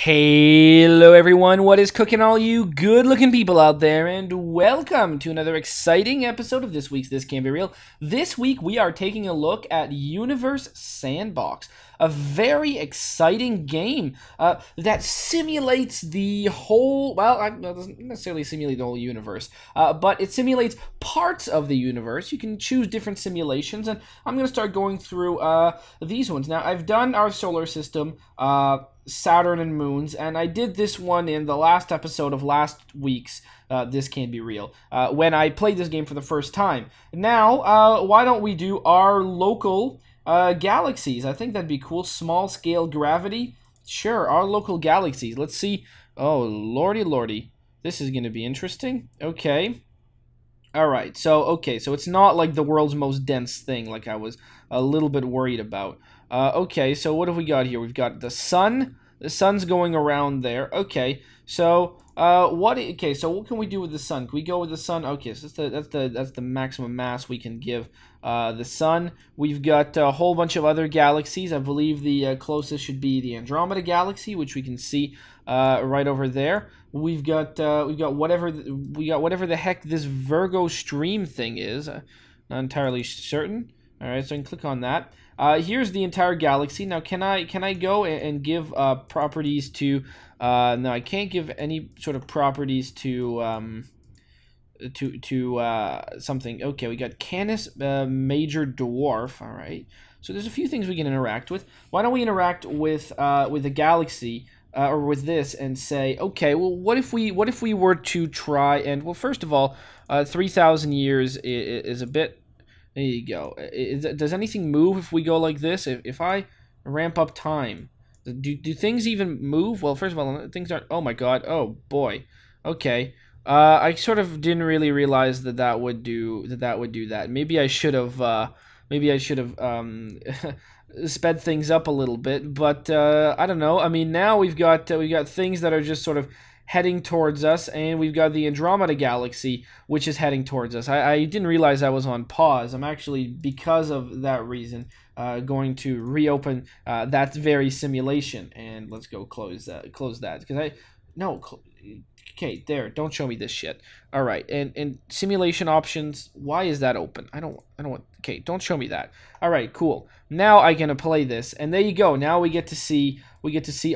Hello everyone, what is cooking all you good looking people out there, and welcome to another exciting episode of this week's This Can't Be Real. This week we are taking a look at Universe Sandbox, a very exciting game that simulates the whole, well, it doesn't necessarily simulate the whole universe, but it simulates parts of the universe. You can choose different simulations, and I'm going to start going through these ones. Now, I've done our solar system, Saturn and moons, and I did this one in the last episode of last week's This Can't Be Real, when I played this game for the first time. Now, why don't we do our local galaxies? I think that'd be cool. Small scale gravity. Sure, our local galaxies. Let's see. Oh, lordy lordy. This is going to be interesting. Okay. Alright, so it's not like the world's most dense thing like I was a little bit worried about. Okay, so what have we got here? We've got the sun. The sun's going around there. Okay, so what can we do with the sun? Can we go with the sun? Okay, so that's the maximum mass we can give the sun. We've got a whole bunch of other galaxies. I believe the closest should be the Andromeda galaxy, which we can see right over there. We've got whatever the heck this Virgo stream thing is. Not entirely certain. All right, so I can click on that. Here's the entire galaxy. Now, can I go and give properties to? No, I can't give any sort of properties to something. Okay, we got Canis Major Dwarf. All right. So there's a few things we can interact with. Why don't we interact with the galaxy? Or with this and say, okay, well, what if we were to try and, well, first of all, 3,000 years is a bit. There you go. Does anything move if we go like this? If I ramp up time, do things even move? Well, first of all, things aren't. Oh my God. Oh boy. Okay. I sort of didn't really realize that would do that. Maybe I should have. Sped things up a little bit, but I don't know. I mean, now we've got things that are just sort of heading towards us, and we've got the Andromeda galaxy, which is heading towards us. I didn't realize I was on pause. I'm actually, because of that reason, going to reopen that very simulation, and let's go close that because okay, there. Don't show me this shit. All right, and simulation options. Why is that open? I don't want. Okay, don't show me that. All right, cool. Now I can play this, and there you go. Now we get to see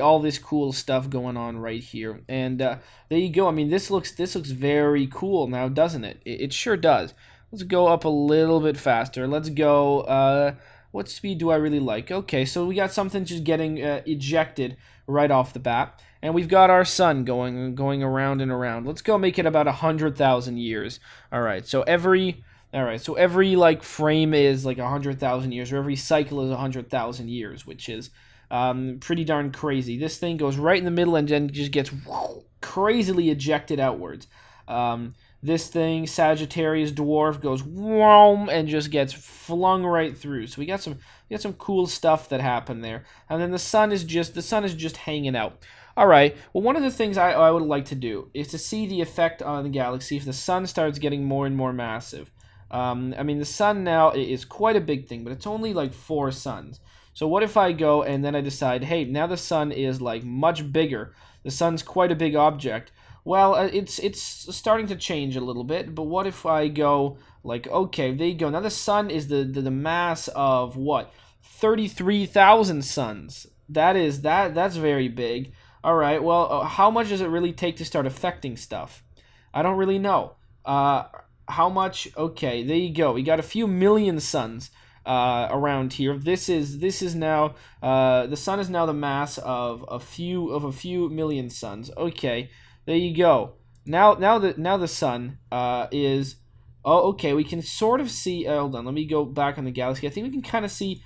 all this cool stuff going on right here, and there you go. I mean, this looks very cool now, doesn't it? It sure does. Let's go up a little bit faster. Let's go. What speed do I really like? Okay, so we got something just getting ejected right off the bat. And we've got our sun going around and around. Let's go make it about 100,000 years. All right. So every like frame is like 100,000 years, or every cycle is 100,000 years, which is pretty darn crazy. This thing goes right in the middle and then just gets crazily ejected outwards. This thing, Sagittarius Dwarf, goes whoom and just gets flung right through. So we got some cool stuff that happened there. And then the sun is just hanging out. All right, well, one of the things I would like to do is to see the effect on the galaxy if the sun starts getting more and more massive. I mean, the sun now is quite a big thing, but it's only like 4 suns. So what if I go and then I decide, hey, now the sun is like much bigger. The sun's quite a big object. Well, it's starting to change a little bit, but what if I go like, okay, there you go. Now the sun is the mass of what? 33,000 suns. That's very big. All right, well, how much does it really take to start affecting stuff? I don't really know. How much? Okay, there you go. We got a few million suns around here. This is now the sun is now the mass of a few million suns. Okay, there you go. Now the sun is. Oh, okay. We can sort of see. Hold on. Let me go back on the galaxy. I think we can kind of see.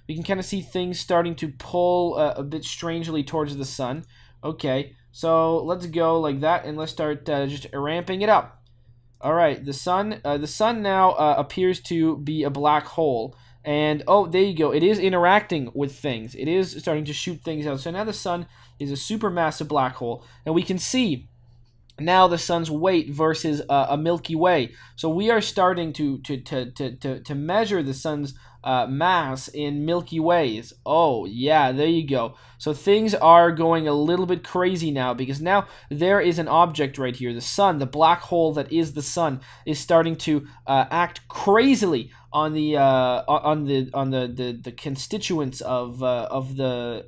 We can kind of see things starting to pull a bit strangely towards the sun. Okay, so let's go like that, and let's start just ramping it up. All right, the sun now appears to be a black hole, and oh, there you go. It is interacting with things. It is starting to shoot things out. So now the sun is a supermassive black hole, and we can see now the sun's weight versus a Milky Way. So we are starting to measure the sun's mass in Milky Ways. Oh, yeah, there you go. So things are going a little bit crazy now, because now there is an object right here. The sun, the black hole that is the sun, is starting to act crazily on the constituents of the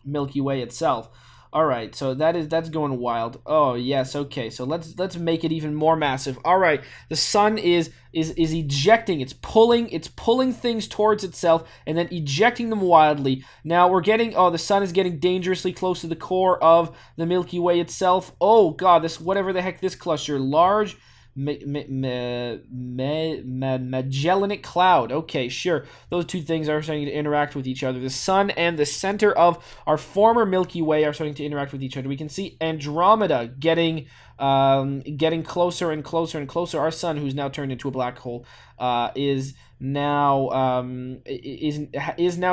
Milky Way itself. All right, so that's going wild. Oh yes, okay. So let's make it even more massive. All right, the sun is ejecting. It's pulling things towards itself and then ejecting them wildly. Now we're getting the sun is getting dangerously close to the core of the Milky Way itself. Oh God, this whatever the heck this cluster, large Magellanic Cloud. Okay, sure. Those two things are starting to interact with each other. The sun and the center of our former Milky Way are starting to interact with each other. We can see Andromeda getting closer and closer and closer. Our sun, who's now turned into a black hole, is now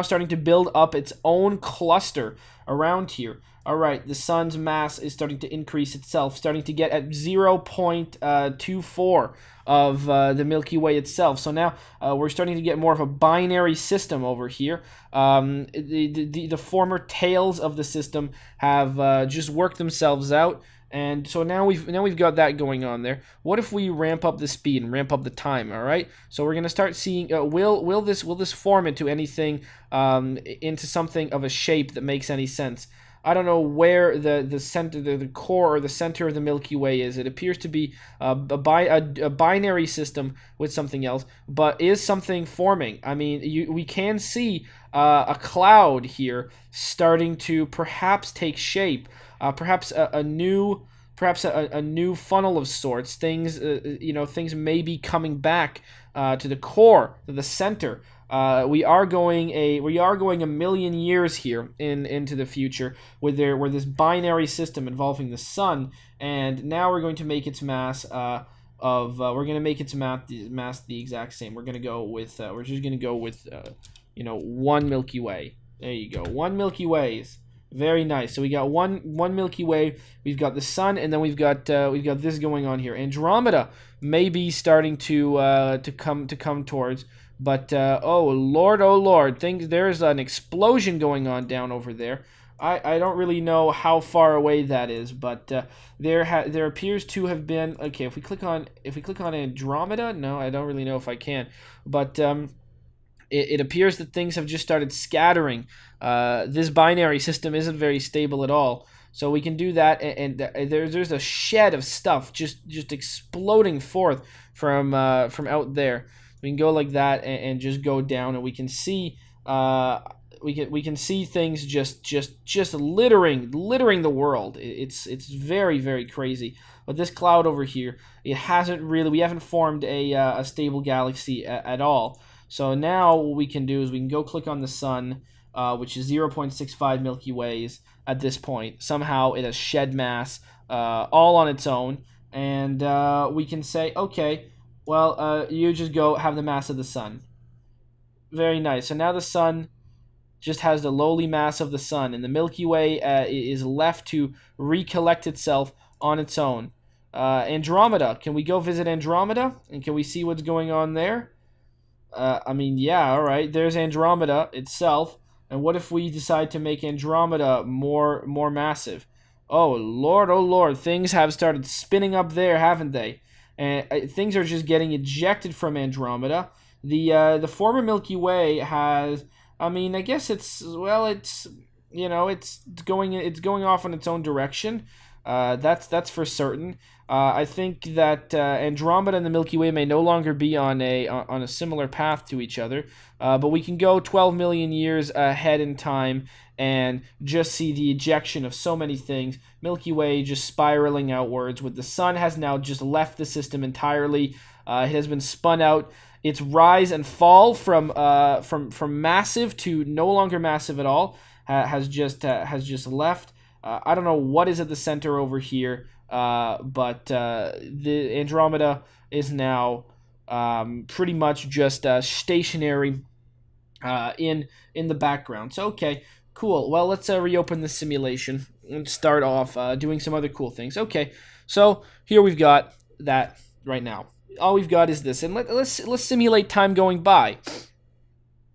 starting to build up its own cluster around here. All right, the sun's mass is starting to increase itself, starting to get at 0.24 of the Milky Way itself. So now we're starting to get more of a binary system over here. The former tails of the system have just worked themselves out. And so now we've got that going on there. What if we ramp up the speed and ramp up the time? All right. So we're gonna start seeing. Will this form into anything? Into something of a shape that makes any sense? I don't know where the center, the core or the center of the Milky Way is. It appears to be a binary system with something else, but is something forming? I mean, we can see a cloud here starting to perhaps take shape. Perhaps a new funnel of sorts. Things things may be coming back to the core, to the center. We are going a million years here into the future where this binary system involving the sun, and now we're going to make its mass mass the exact same. We're just gonna go with 1 Milky Way. There you go, 1 Milky Ways. Very nice. So we got one Milky Way. We've got the sun, and then we've got this going on here. Andromeda may be starting to come towards, but oh Lord, there's an explosion going on down over there. I don't really know how far away that is, but there appears to have been. Okay, if we click on Andromeda, no, I don't really know if I can, but it appears that things have just started scattering. This binary system isn't very stable at all. So we can do that, and there's a shed of stuff just exploding forth from out there. We can go like that and just go down, and we can see we can see things just littering the world. It's very, very crazy. But this cloud over here, we haven't formed a stable galaxy at all. So now what we can do is we can go click on the sun, which is 0.65 Milky Ways at this point. Somehow it has shed mass all on its own, and we can say, okay, well, you just go have the mass of the sun. Very nice. So now the sun just has the lowly mass of the sun, and the Milky Way is left to recollect itself on its own. Andromeda, can we go visit Andromeda, and can we see what's going on there? I mean, yeah, all right. There's Andromeda itself, and what if we decide to make Andromeda more massive? Oh Lord, things have started spinning up there, haven't they? And things are just getting ejected from Andromeda. The former Milky Way has. I mean, I guess it's going off in its own direction. That's for certain. I think that Andromeda and the Milky Way may no longer be on a similar path to each other, but we can go 12 million years ahead in time and just see the ejection of so many things. Milky Way just spiraling outwards, with the sun has now just left the system entirely. It has been spun out. Its rise and fall from massive to no longer massive at all has just left. I don't know what is at the center over here, but the Andromeda is now pretty much just stationary in the background. So okay, cool. Well, let's reopen the simulation. start off doing some other cool things. Okay, so here we've got that right now. All we've got is this, and let's simulate time going by.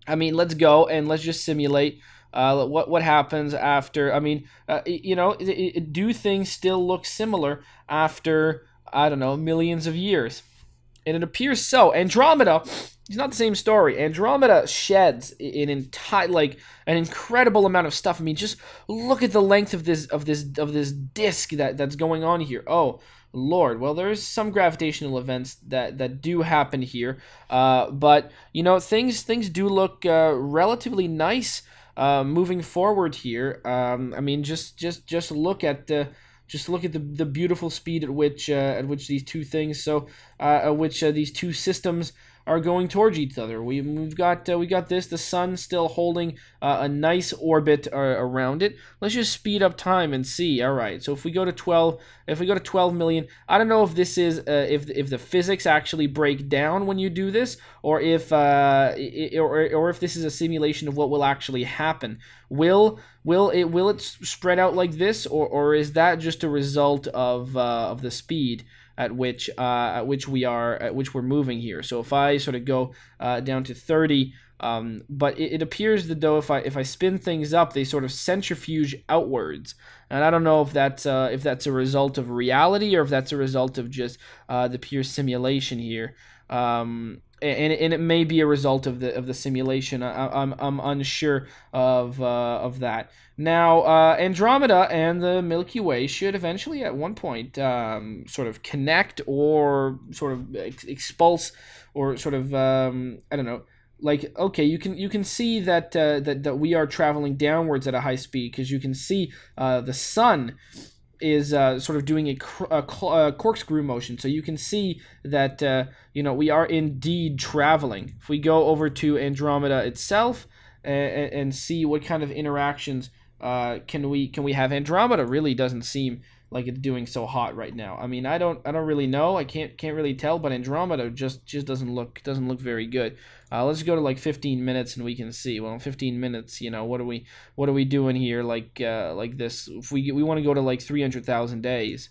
I mean, let's go and let's just simulate what happens after. I mean, do things still look similar after, I don't know, millions of years? And it appears so. Andromeda is not the same story. Andromeda sheds an incredible amount of stuff. I mean, just look at the length of this disk that's going on here. Oh Lord, well, there's some gravitational events that do happen here, but things do look relatively nice moving forward here. I mean, just look at the beautiful speed at which these two things these two systems are going towards each other. We got the sun still holding a nice orbit around it. Let's just speed up time and see. All right, so if we go to 12 million, I don't know if this is if the physics actually break down when you do this, or if this is a simulation of what will actually happen. Will it spread out like this, or is that just a result of the speed at which we're moving here? So if I sort of go down to 30, but it appears that though if I spin things up, they sort of centrifuge outwards, and I don't know if that's a result of reality or if that's a result of just the pure simulation here. And it may be a result of the simulation. I'm unsure of that. Now, Andromeda and the Milky Way should eventually, at one point, sort of connect or sort of expulse or sort of I don't know. Like, okay, you can see that that we are traveling downwards at a high speed, because you can see the sun is sort of doing a corkscrew motion, so you can see that we are indeed traveling. If we go over to Andromeda itself and see what kind of interactions can we have. Andromeda really doesn't seem like it's doing so hot right now. I mean, I don't really know. I can't really tell, but Andromeda just doesn't look very good. Let's go to like 15 minutes and we can see. Well, in 15 minutes, what are we doing here like this? If we want to go to like 300,000 days.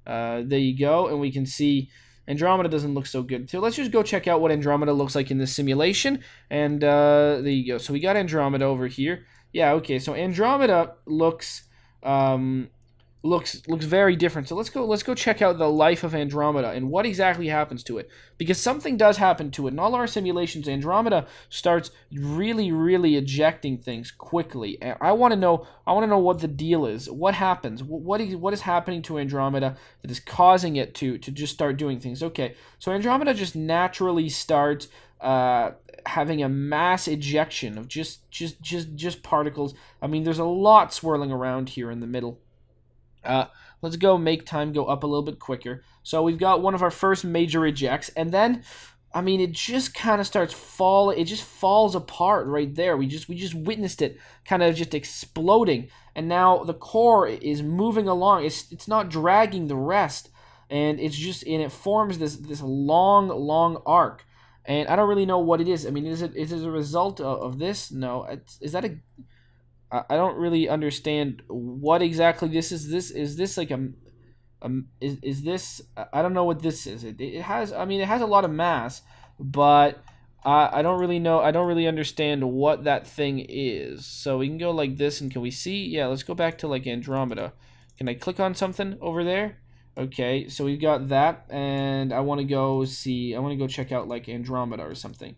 There you go, and we can see Andromeda doesn't look so good. So let's just go check out what Andromeda looks like in this simulation. And there you go. So we got Andromeda over here. Yeah, okay. So Andromeda looks very different. So let's go check out the life of Andromeda and what exactly happens to it, because something does happen to it. In all our simulations, Andromeda starts really ejecting things quickly. And I want to know what the deal is. What happens? What is happening to Andromeda that is causing it to just start doing things? Okay, so Andromeda just naturally starts having a mass ejection of just particles. I mean, there's a lot swirling around here in the middle. Let's go make time go up a little bit quicker. So we've got one of our first major ejects, and then, I mean, it just kind of starts it just falls apart right there. We just witnessed it kind of just exploding, and now the core is moving along. It's not dragging the rest, and it forms this long arc. And I don't really know what it is. I mean, is it a result of this? No. Is that a... I don't really understand what exactly this is. Is this like is this... I don't know what this is. It has a lot of mass, but I don't really know. I don't really understand what that thing is. So we can go like this, and can we see? Yeah, let's go back to like Andromeda. Can I click on something over there? Okay, so we've got that, and I want to go check out like Andromeda or something.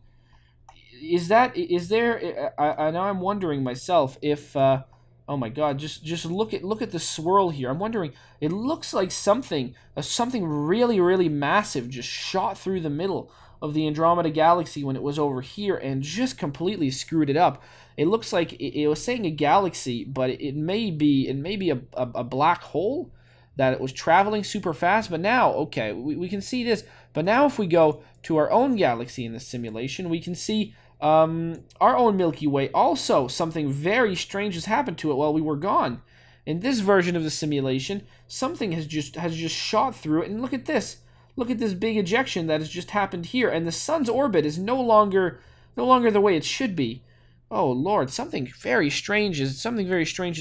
Is there? I now I'm wondering myself if. Oh my God! Just look at the swirl here. I'm wondering. It looks like something really massive just shot through the middle of the Andromeda galaxy when it was over here and just completely screwed it up. It looks like it was saying a galaxy, but it may be a black hole that it was traveling super fast. But now, okay, we can see this. But now if we go to our own galaxy in this simulation, we can see our own Milky Way. Also, something very strange has happened to it while we were gone. In this version of the simulation, something has just shot through it, and look at this. Look at this big ejection that has just happened here, and the sun's orbit is no longer the way it should be. Oh Lord, something very strange is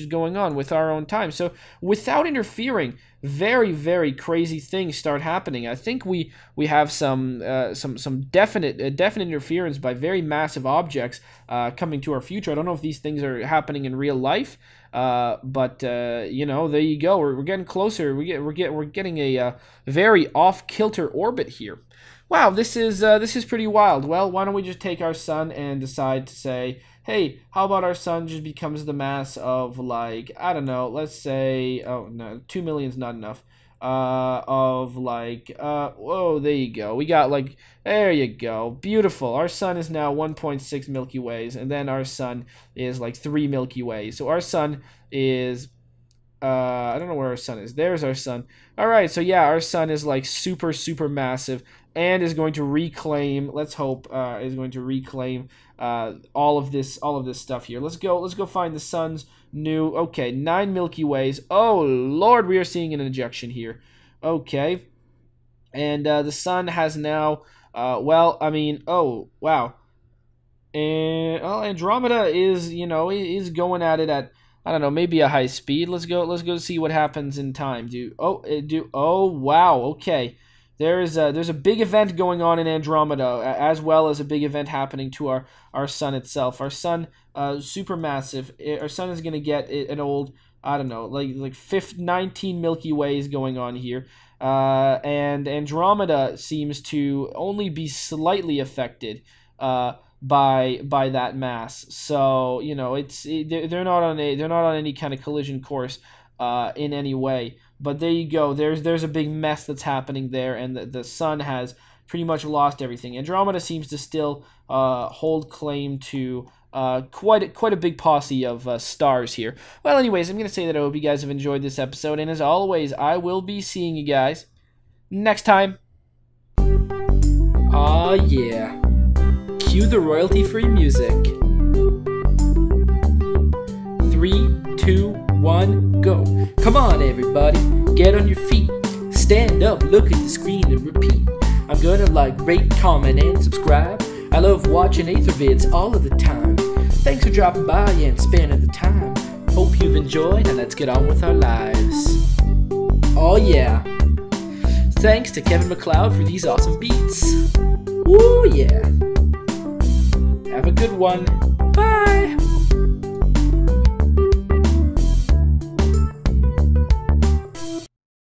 going on with our own time. So without interfering, very crazy things start happening. I think we have some definite interference by very massive objects coming to our future. I don't know if these things are happening in real life, but you know, there you go. We're getting closer. We're getting a very off kilter orbit here. Wow, this is pretty wild. Well, why don't we just take our sun and decide to say, hey, how about our sun just becomes the mass of, like, I don't know, let's say, oh no, 2 million's not enough. Of like, whoa, there you go. We got like, there you go. Beautiful. Our sun is now 1.6 Milky Ways, and then our sun is like 3 Milky Ways. So our sun is, I don't know where our sun is. There's our sun. All right, so yeah, our sun is like super massive and is going to reclaim, let's hope, is going to reclaim all of this stuff here. Let's go find the sun's new, okay, 9 Milky Ways. Oh Lord, we are seeing an ejection here. Okay. And the sun has now well, I mean, oh wow. And well, Andromeda is, you know, is going at it at, I don't know, maybe a high speed. Let's go see what happens in time. Oh wow, okay. There's a big event going on in Andromeda, as well as a big event happening to our sun itself. Our sun, super massive. Our sun is gonna get an old, I don't know, like 19 Milky Ways going on here, and Andromeda seems to only be slightly affected by that mass. So you know, they're not on any kind of collision course in any way. But there you go. There's a big mess that's happening there, and the sun has pretty much lost everything. Andromeda seems to still hold claim to quite a big posse of stars here. Well, anyways, I'm gonna say that I hope you guys have enjoyed this episode, and as always, I will be seeing you guys next time. Aw yeah. Cue the royalty-free music. 3, 2, 1, go. Come on everybody, get on your feet. Stand up, look at the screen and repeat. I'm gonna like, rate, comment, and subscribe. I love watching Athervids all of the time. Thanks for dropping by and spending the time. Hope you've enjoyed, and let's get on with our lives. Oh yeah. Thanks to Kevin MacLeod for these awesome beats. Woo yeah. Have a good one.